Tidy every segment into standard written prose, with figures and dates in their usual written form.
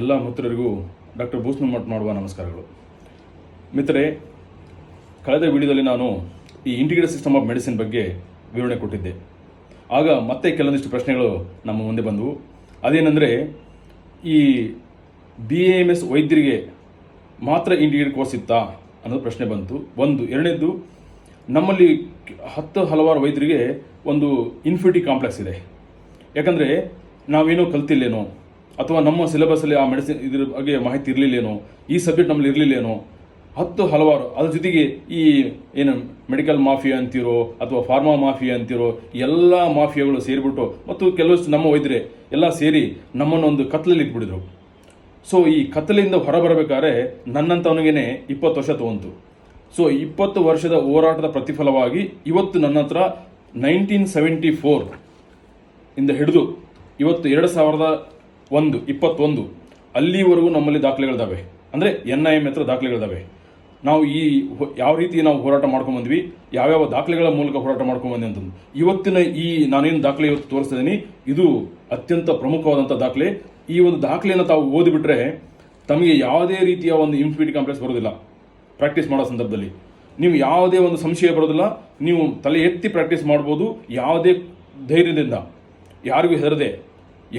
ಎಲ್ಲ ಮಿತ್ರರಿಗೂ ಡಾಕ್ಟರ್ ಭೂಷಣ್ ಮಠ್ ಮಾಡುವ ನಮಸ್ಕಾರಗಳು. ಮಿತ್ರರೇ, ಕಳೆದ ವಿಡಿಯೋದಲ್ಲಿ ನಾನು ಈ ಇಂಟಿಗ್ರೇಟೆಡ್ ಸಿಸ್ಟಮ್ ಆಫ್ ಮೆಡಿಸಿನ್ ಬಗ್ಗೆ ವಿವರಣೆ ಕೊಟ್ಟಿದ್ದೆ. ಆಗ ಮತ್ತೆ ಕೆಲವೊಂದಿಷ್ಟು ಪ್ರಶ್ನೆಗಳು ನಮ್ಮ ಮುಂದೆ ಬಂದವು. ಅದೇನೆಂದರೆ, ಈ BAMS ವೈದ್ಯರಿಗೆ ಮಾತ್ರ ಇಂಟಿಗ್ರೇಟೆಡ್ ಕೋರ್ಸ್ ಇತ್ತಾ ಅನ್ನೋದು ಪ್ರಶ್ನೆ ಬಂತು. ಎರಡನೇದ್ದು, ನಮ್ಮಲ್ಲಿ ಹಲವಾರು ವೈದ್ಯರಿಗೆ ಒಂದು ಇನ್ಫಿನಿಟಿ ಕಾಂಪ್ಲೆಕ್ಸ್ ಇದೆ. ಯಾಕಂದರೆ ನಾವೇನೋ ಕಲ್ತಿಲ್ಲೇನೋ, ಅಥವಾ ನಮ್ಮ ಸಿಲೆಬಸ್ಸಲ್ಲಿ ಆ ಮೆಡಿಸಿನ್ ಇದ್ರ ಬಗ್ಗೆ ಮಾಹಿತಿ ಇರಲಿಲ್ಲೇನೋ, ಈ ಸಬ್ಜೆಕ್ಟ್ ನಮ್ಮಲ್ಲಿ ಇರಲಿಲ್ಲೇನೋ, ಹಲವಾರು. ಅದ್ರ ಜೊತೆಗೆ ಈ ಏನು ಮೆಡಿಕಲ್ ಮಾಫಿಯಾ ಅಂತಿರೋ ಅಥವಾ ಫಾರ್ಮಾ ಮಾಫಿಯಾ ಅಂತಿರೋ ಎಲ್ಲ ಮಾಫಿಯಾಗಳು ಸೇರಿಬಿಟ್ಟು ಮತ್ತು ಕೆಲವಷ್ಟು ನಮ್ಮ ವೈದ್ಯರೇ ಎಲ್ಲ ಸೇರಿ ನಮ್ಮನ್ನು ಒಂದು ಕತ್ತಲಲ್ಲಿ ಇಟ್ಬಿಟ್ಟಿದ್ರು. ಸೊ ಈ ಕತ್ತಲಿಂದ ಹೊರಬರಬೇಕಾದ್ರೆ ನನ್ನಂಥವನಿಗೇನೆ 20 ವರ್ಷ ತೊಗೊಂತು. ಸೊ 20 ವರ್ಷದ ಹೋರಾಟದ ಪ್ರತಿಫಲವಾಗಿ ಇವತ್ತು ನನ್ನ ಹತ್ರ 1974 ಇಂದ ಹಿಡಿದು ಇವತ್ತು 2021 ಅಲ್ಲಿವರೆಗೂ ನಮ್ಮಲ್ಲಿ ದಾಖಲೆಗಳಿದ್ದಾವೆ. ಅಂದರೆ NIM ಹತ್ರ ದಾಖಲೆಗಳಿದ್ದಾವೆ. ನಾವು ಯಾವ ರೀತಿ ನಾವು ಹೋರಾಟ ಮಾಡ್ಕೊಂಡ್ಬಂದ್ವಿ, ಯಾವ್ಯಾವ ದಾಖಲೆಗಳ ಮೂಲಕ ಹೋರಾಟ ಮಾಡ್ಕೊಂಡ್ಬಂದ್ವಿ ಅಂತಂದು ಇವತ್ತಿನ ನಾನೇನು ದಾಖಲೆ ಇವತ್ತು ತೋರಿಸ್ತಾ ಇದ್ದೀನಿ, ಇದು ಅತ್ಯಂತ ಪ್ರಮುಖವಾದಂಥ ದಾಖಲೆ. ಈ ಒಂದು ದಾಖಲೆಯನ್ನು ತಾವು ಓದಿಬಿಟ್ರೆ ತಮಗೆ ಯಾವುದೇ ರೀತಿಯ ಒಂದು ಇನ್ಫಿನಿಟಿ ಕಾಂಪ್ಲೆಕ್ಸ್ ಬರೋದಿಲ್ಲ. ಪ್ರಾಕ್ಟೀಸ್ ಮಾಡೋ ಸಂದರ್ಭದಲ್ಲಿ ನೀವು ಯಾವುದೇ ಒಂದು ಸಂಶಯ ಬರೋದಿಲ್ಲ. ನೀವು ತಲೆ ಎತ್ತಿ ಪ್ರಾಕ್ಟೀಸ್ ಮಾಡ್ಬೋದು. ಯಾವುದೇ ಧೈರ್ಯದಿಂದ, ಯಾರಿಗೂ ಹೆದರದೆ,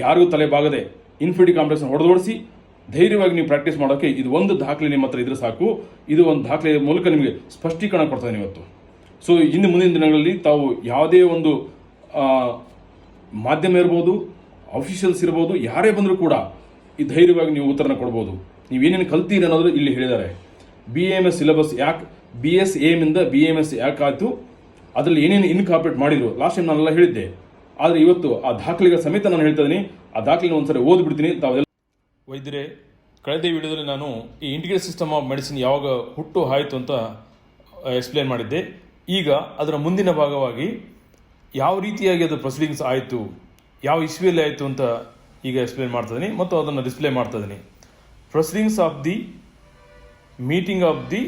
ಯಾರಿಗೂ ತಲೆ ಬಾಗದೆ ಇನ್ಫಿನಿಟಿ ಕಾಂಪ್ಲೆಕ್ಸ್ನ ಹೊಡೆದೋಡಿಸಿ ಧೈರ್ಯವಾಗಿ ನೀವು ಪ್ರಾಕ್ಟೀಸ್ ಮಾಡೋಕ್ಕೆ ಇದು ಒಂದು ದಾಖಲೆ ನಿಮ್ಮ ಹತ್ರ ಇದ್ರೆ ಸಾಕು. ಇದು ಒಂದು ದಾಖಲೆಯ ಮೂಲಕ ನಿಮಗೆ ಸ್ಪಷ್ಟೀಕರಣ ಕೊಡ್ತಾನೆ ಇವತ್ತು. ಸೊ ಇನ್ನು ಮುಂದಿನ ದಿನಗಳಲ್ಲಿ ತಾವು ಯಾವುದೇ ಒಂದು ಮಾಧ್ಯಮ ಇರ್ಬೋದು, ಅಫಿಷಿಯಲ್ಸ್ ಇರ್ಬೋದು, ಯಾರೇ ಬಂದರೂ ಕೂಡ ಈ ಧೈರ್ಯವಾಗಿ ನೀವು ಉತ್ತರನ ಕೊಡ್ಬೋದು. ನೀವೇನೇನು ಕಲ್ತೀರಿ ಅನ್ನೋದು ಇಲ್ಲಿ ಹೇಳಿದ್ದಾರೆ. BAMS ಸಿಲೆಬಸ್ ಯಾಕೆ BSAM ಇಂದ BAMS ಯಾಕೆ ಆಯಿತು, ಅದರಲ್ಲಿ ಏನೇನು ಇನ್ಕಾರ್ಪೊರೇಟ್ ಮಾಡಿದ್ರು ಲಾಸ್ಟ್ ಟೈಮ್ ನಾನೆಲ್ಲ ಹೇಳಿದ್ದೆ. ಆದರೆ ಇವತ್ತು ಆ ದಾಖಲೆಗಳ ಸಮೇತ ನಾನು ಹೇಳ್ತಾ ಇದ್ದೀನಿ. ಆ ದಾಖಲೆನ ಒಂದ್ಸರಿ ಓದ್ಬಿಡ್ತೀನಿ. ತಾವೆಲ್ಲ ವೈದ್ಯರೇ, ಕಳೆದ ವಿಡಿಯೋದಲ್ಲಿ ನಾನು ಈ ಇಂಟಿಗ್ರೇಟೆಡ್ ಸಿಸ್ಟಮ್ ಆಫ್ ಮೆಡಿಸಿನ್ ಯಾವಾಗ ಹುಟ್ಟು ಆಯಿತು ಅಂತ ಎಕ್ಸ್ಪ್ಲೇನ್ ಮಾಡಿದ್ದೆ. ಈಗ ಅದರ ಮುಂದಿನ ಭಾಗವಾಗಿ ಯಾವ ರೀತಿಯಾಗಿ ಅದು ಪ್ರೊಸೀಡಿಂಗ್ಸ್ ಆಯಿತು, ಯಾವ ಇಸ್ವಿಯಲ್ಲಿ ಆಯಿತು ಅಂತ ಈಗ ಎಕ್ಸ್ಪ್ಲೇನ್ ಮಾಡ್ತಾ ಇದ್ದೀನಿ ಮತ್ತು ಅದನ್ನು ಡಿಸ್ಪ್ಲೇ ಮಾಡ್ತಾ ಇದ್ದೀನಿ. Proceedings of the meeting of the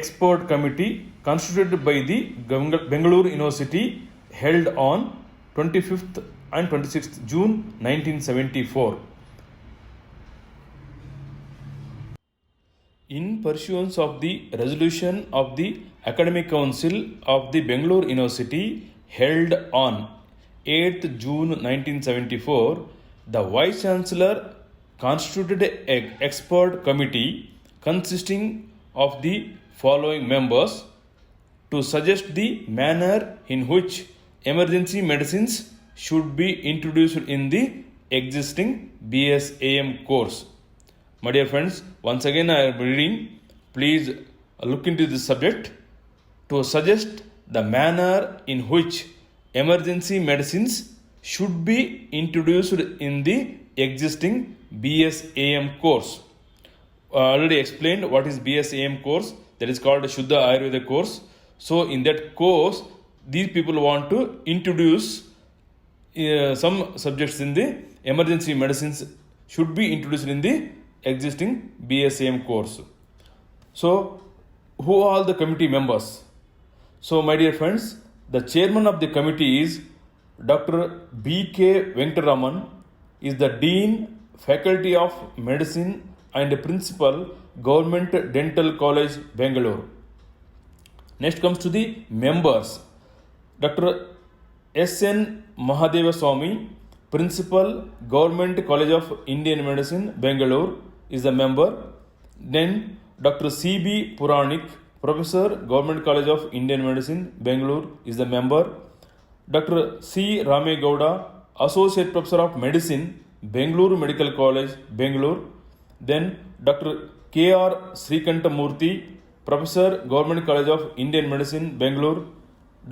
expert committee constituted by the Bengaluru university held on 25th and 26th June 1974. In pursuance of the resolution of the Academic Council of the Bangalore University held on 8th June 1974, the Vice Chancellor constituted an expert committee consisting of the following members to suggest the manner in which emergency medicines should be introduced in the existing BSAM course. My dear friends, once again I am reading. Please look into this subject. To suggest the manner in which emergency medicines should be introduced in the existing BSAM course. Already explained what is BSAM course. That is called Shuddha Ayurveda course. So in that course, these people want to introduce some subjects in the emergency medicines should be introduced in the existing BSAM course. So who are all the committee members? So my dear friends, the chairman of the committee is Dr. B.K. Venkataraman, is the Dean, Faculty of Medicine and Principal, Government Dental College, Bangalore. Next comes to the members. Dr. S.N. Mahadeva Swami, Principal, Government College of Indian Medicine, Bangalore, is the member. Then Dr. C.B. Puranik, Professor, Government College of Indian Medicine, Bangalore, is the member. Dr. C. Ramegowda, Associate Professor of Medicine, Bangalore Medical College, Bangalore. Then Dr. K.R. Srikantamurthy, Professor, Government College of Indian Medicine, Bangalore.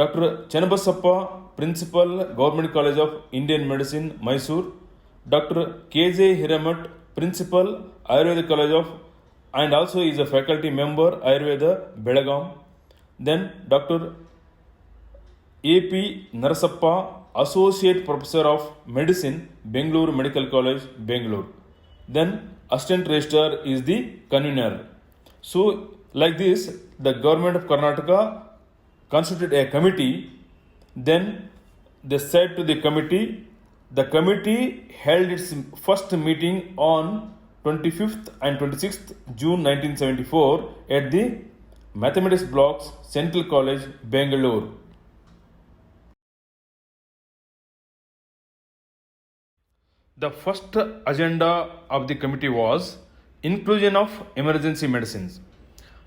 Dr. Channabasappa, Principal, Government College of Indian Medicine, Mysore. Dr. K.J. Hiramat, Principal, Ayurveda College of, and also is a faculty member, Ayurveda, Belagaum. Then Dr. A.P. Narasappa, Associate Professor of Medicine, Bangalore Medical College, Bangalore. Then Assistant Registrar is the convener. So like this, the government of Karnataka constituted a committee. Then they said to the committee held its first meeting on 25th and 26th June 1974 at the Mathematics Blocks, Central College, Bangalore. The first agenda of the committee was inclusion of emergency medicines.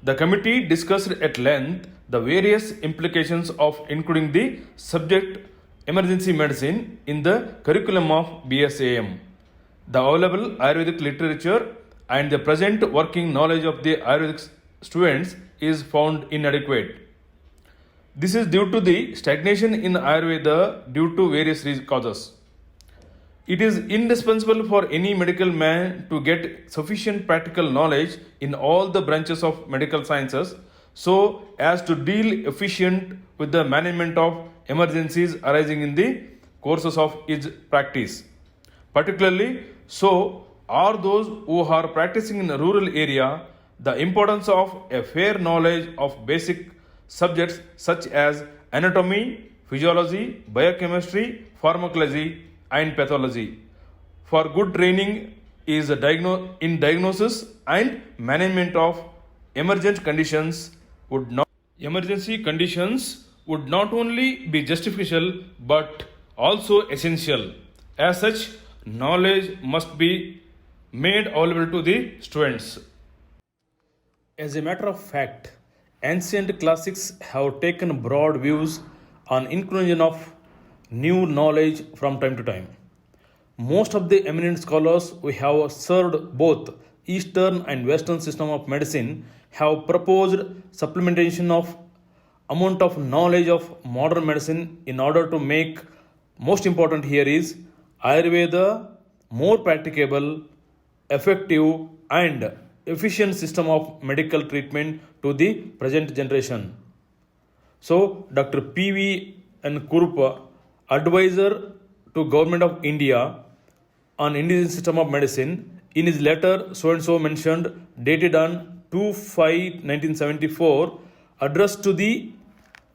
The committee discussed at length the various implications of including the subject emergency medicine in the curriculum of BSAM. The available Ayurvedic literature and the present working knowledge of the Ayurvedic students is found inadequate. This is due to the stagnation in Ayurveda due to various causes. It is indispensable for any medical man to get sufficient practical knowledge in all the branches of medical sciences so as to deal efficient with the management of emergencies arising in the courses of his practice. Particularly so are those who are practicing in a rural area. The importance of a fair knowledge of basic subjects such as anatomy, physiology, biochemistry, pharmacology, and pathology for good training is in diagnosis and management of emergent conditions would not emergency conditions would not only be justificial but also essential. As such, knowledge must be made available to the students. As a matter of fact, ancient classics have taken broad views on inclusion of new knowledge from time to time. Most of the eminent scholars who have served both Eastern and Western system of medicine have proposed supplementation of amount of knowledge of modern medicine in order to make most important here is Ayurveda more practicable, effective and efficient system of medical treatment to the present generation. So Dr. P.V. N. Kurupa, advisor to Government of India on Indian system of medicine, in his letter so and so mentioned dated on 2/5/1974 addressed to the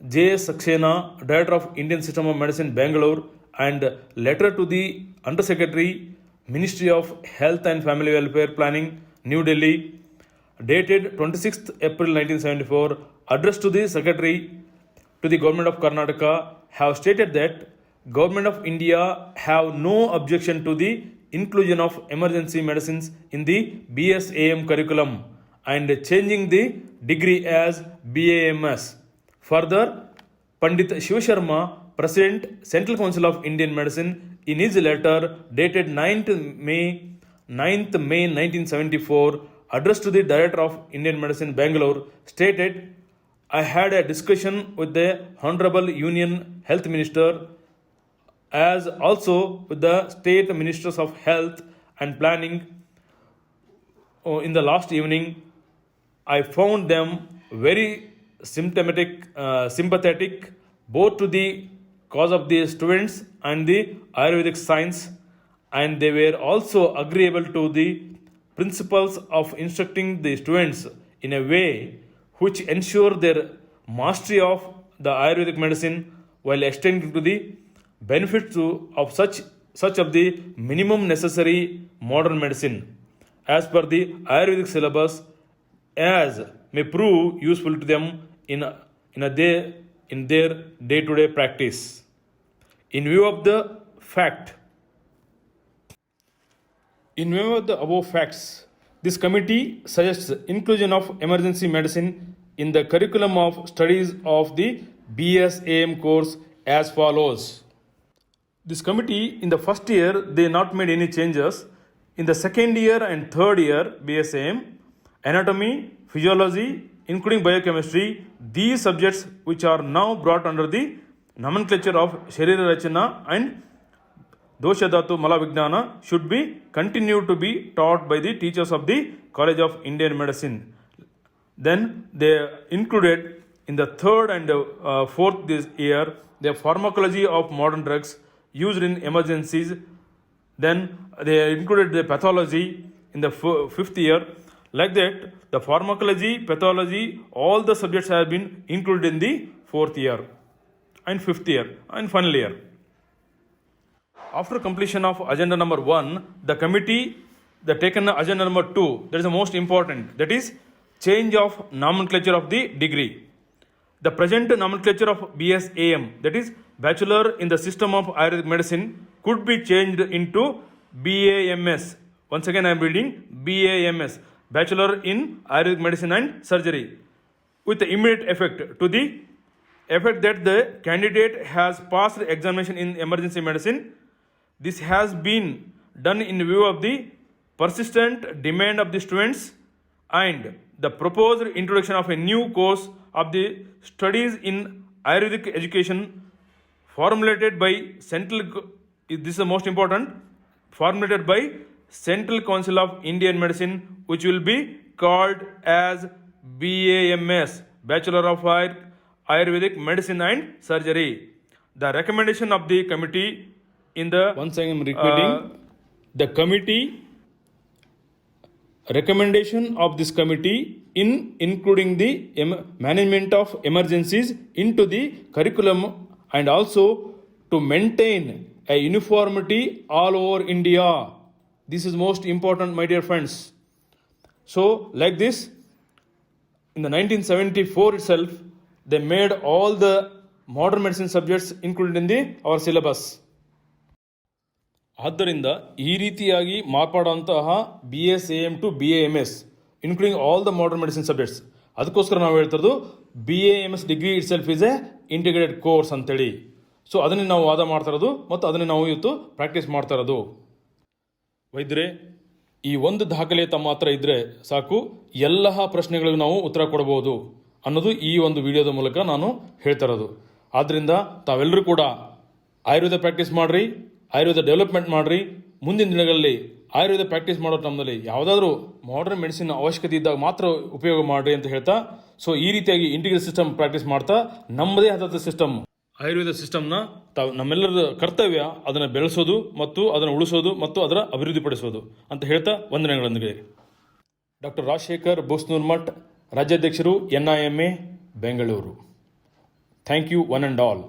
J.S. Saxena, Director of Indian System of Medicine, Bangalore, and letter to the Undersecretary, Ministry of Health and Family Welfare Planning, New Delhi, dated 26th April 1974, addressed to the Secretary to the Government of Karnataka, have stated that Government of India have no objection to the inclusion of emergency medicines in the BSAM curriculum and changing the degree as BAMS. Further, Pandit Shiv Sharma, President, Central Council of Indian Medicine, in his letter dated 9th May 1974, addressed to the Director of Indian Medicine, Bangalore, stated, I had a discussion with the Honorable Union Health Minister as also with the State Ministers of Health and Planning in the last evening. I found them very sympathetic both to the cause of the students and the Ayurvedic science, and they were also agreeable to the principles of instructing the students in a way which ensure their mastery of the Ayurvedic medicine while extending to the benefits of such of the minimum necessary modern medicine as per the Ayurvedic syllabus as may prove useful to them in their day-to-day practice. In view of the above facts, this committee suggests inclusion of emergency medicine in the curriculum of studies of the BSAM course as follows. This committee, in the first year, they not made any changes. In the second year and third year, BSAM, anatomy, physiology, including biochemistry, these subjects which are now brought under the nomenclature of Sharira Rachana and Dosha Dhatu Mala Vijnana should be continued to be taught by the teachers of the College of Indian Medicine. Then they included in the third and fourth this year the pharmacology of modern drugs used in emergencies. Then they included the pathology in the fifth year. Like that, the pharmacology, pathology, all the subjects have been included in the fourth year and fifth year and final year. After completion of agenda number 1, the committee the taken agenda number 2, that is the most important, that is change of nomenclature of the degree. The present nomenclature of BSAM, that is Bachelor in the System of Ayurvedic Medicine, could be changed into BAMS. Once again I am reading BAMS, Bachelor in Ayurvedic Medicine and Surgery, with the immediate effect to the effect that the candidate has passed examination in emergency medicine. This has been done in view of the persistent demand of the students and the proposed introduction of a new course of the studies in Ayurvedic education formulated by this is the most important, formulated by Central Council of Indian Medicine, which will be called as BAMS, Bachelor of Ayurvedic Medicine and Surgery. The recommendation of the committee in the... Once I am repeating, the committee, recommendation of this committee in including the management of emergencies into the curriculum and also to maintain a uniformity all over India. This is most important, my dear friends. So, like this, in the 1974 itself, they made all the modern medicine subjects included in our syllabus. ಆದ್ದರಿಂದ ಈ ರೀತಿಯಾಗಿ ಮಾರ್ಪಾಡುವಂತಹ BSAM to BAMS including all the modern medicine subjects, ಅದಕ್ಕೋಸ್ಕರ ನಾವು ಹೇಳ್ತಿರೋದು BAMS degree it self is A integrated course ಅಂತೇಳಿ. So ಅದನ್ನೇ ನಾವು ವಾದ ಮಾಡ್ತಾ ಇರೋದು ಮತ್ತು ಅದನ್ನೇ ನಾವು ಇವತ್ತು ಪ್ರಾಕ್ಟೀಸ್ ಮಾಡ್ತಾ ಇರೋದು. ವೈದ್ಯರೇ, ಈ ಒಂದು ದಾಖಲೆ ತಮ್ಮ ಹತ್ರ ಇದ್ದರೆ ಸಾಕು, ಎಲ್ಲ ಪ್ರಶ್ನೆಗಳಿಗೂ ನಾವು ಉತ್ತರ ಕೊಡಬಹುದು ಅನ್ನೋದು ಈ ಒಂದು ವಿಡಿಯೋದ ಮೂಲಕ ನಾನು ಹೇಳ್ತಾ ಇರೋದು. ಆದ್ದರಿಂದ ತಾವೆಲ್ಲರೂ ಕೂಡ ಆಯುರ್ವೇದ ಪ್ರಾಕ್ಟೀಸ್ ಮಾಡಿರಿ, ಆಯುರ್ವೇದ ಡೆವಲಪ್ಮೆಂಟ್ ಮಾಡಿರಿ. ಮುಂದಿನ ದಿನಗಳಲ್ಲಿ ಆಯುರ್ವೇದ ಪ್ರಾಕ್ಟೀಸ್ ಮಾಡೋ ಟೈಮ್ನಲ್ಲಿ ಯಾವುದಾದ್ರೂ ಮಾಡರ್ನ್ ಮೆಡಿಸಿನ್ ಅವಶ್ಯಕತೆ ಇದ್ದಾಗ ಮಾತ್ರ ಉಪಯೋಗ ಮಾಡಿರಿ ಅಂತ ಹೇಳ್ತಾ, ಸೊ ಈ ರೀತಿಯಾಗಿ ಇಂಟಿಗ್ರೇಟೆಡ್ ಸಿಸ್ಟಮ್ ಪ್ರಾಕ್ಟೀಸ್ ಮಾಡ್ತಾ ನಮ್ಮದೇ ಆದ ಸಿಸ್ಟಮ್ ಆಯುರ್ವೇದ ಸಿಸ್ಟಮ್ನ ನಮ್ಮೆಲ್ಲರ ಕರ್ತವ್ಯ ಅದನ್ನು ಬೆಳೆಸೋದು ಮತ್ತು ಅದನ್ನು ಉಳಿಸೋದು ಮತ್ತು ಅದರ ಅಭಿವೃದ್ಧಿಪಡಿಸೋದು ಅಂತ ಹೇಳ್ತಾ ವಂದನೆಗಳೊಂದಿಗೆ ಡಾಕ್ಟರ್ ರಾಜಶೇಖರ್ ಬೋಸ್ನೂರ್ಮಠ್, ರಾಜ್ಯಾಧ್ಯಕ್ಷರು NIMA Bengaluru. Thank you one and all.